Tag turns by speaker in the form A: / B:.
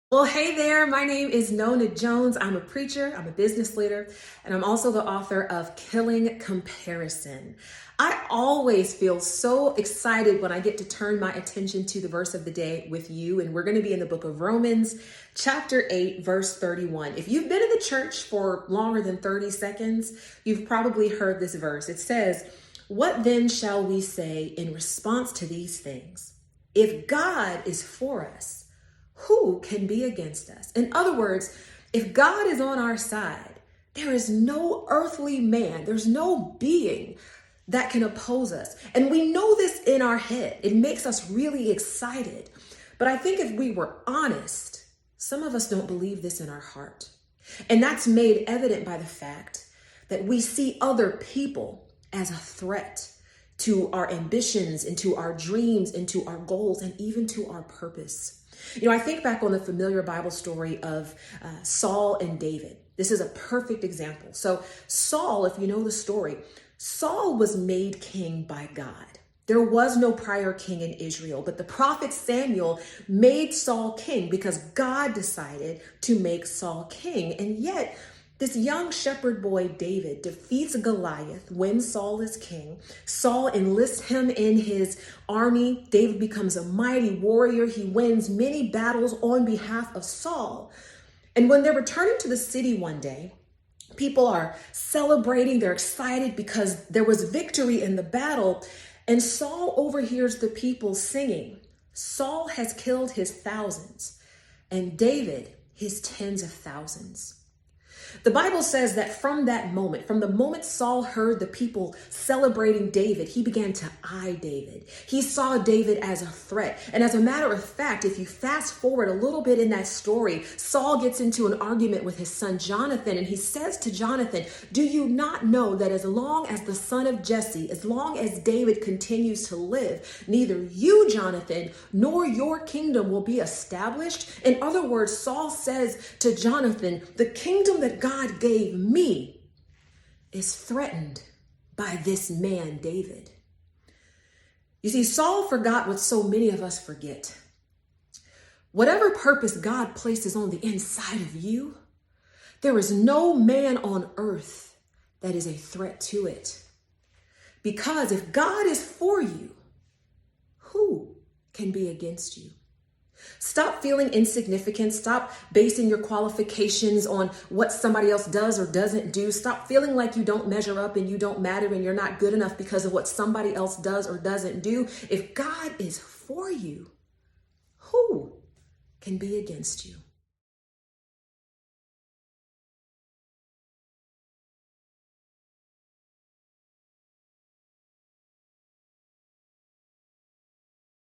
A: Well, hey there. My name is Nona Jones. I'm a preacher, I'm a business leader, and I'm also the author of Killing Comparison. I always feel so excited when I get to turn my attention to the verse of the day with you, and we're going to be in the book of Romans, chapter 8, verse 31. If you've been in the church for longer than 30 seconds, you've probably heard this verse. It says, "What then shall we say in response to these things? If God is for us, who can be against us?" In other words, if God is on our side, there is no earthly man, there's no being that can oppose us. And we know this in our head. It makes us really excited. But I think if we were honest, some of us don't believe this in our heart. And that's made evident by the fact that we see other people as a threat to our ambitions, into our dreams, into our goals, and even to our purpose. I think back on the familiar Bible story of Saul and David. This is a perfect example. So Saul, if you know the story, Saul was made king by God. There was no prior king in Israel, but the prophet Samuel made Saul king because God decided to make Saul king. And yet, this young shepherd boy, David, defeats Goliath when Saul is king. Saul enlists him in his army. David becomes a mighty warrior. He wins many battles on behalf of Saul. And when they're returning to the city one day, people are celebrating. They're excited because there was victory in the battle. And Saul overhears the people singing, "Saul has killed his thousands, and David his tens of thousands." The Bible says that from that moment, from the moment Saul heard the people celebrating David, he began to eye David. He saw David as a threat. And as a matter of fact, if you fast forward a little bit in that story, Saul gets into an argument with his son Jonathan, and he says to Jonathan, "Do you not know that as long as the son of Jesse, as long as David continues to live, neither you, Jonathan, nor your kingdom will be established?" In other words, Saul says to Jonathan, the kingdom that God gave me is threatened by this man, David. You see, Saul forgot what so many of us forget. Whatever purpose God places on the inside of you, there is no man on earth that is a threat to it. Because if God is for you, who can be against you? Stop feeling insignificant. Stop basing your qualifications on what somebody else does or doesn't do. Stop feeling like you don't measure up and you don't matter and you're not good enough because of what somebody else does or doesn't do. If God is for you, who can be against you?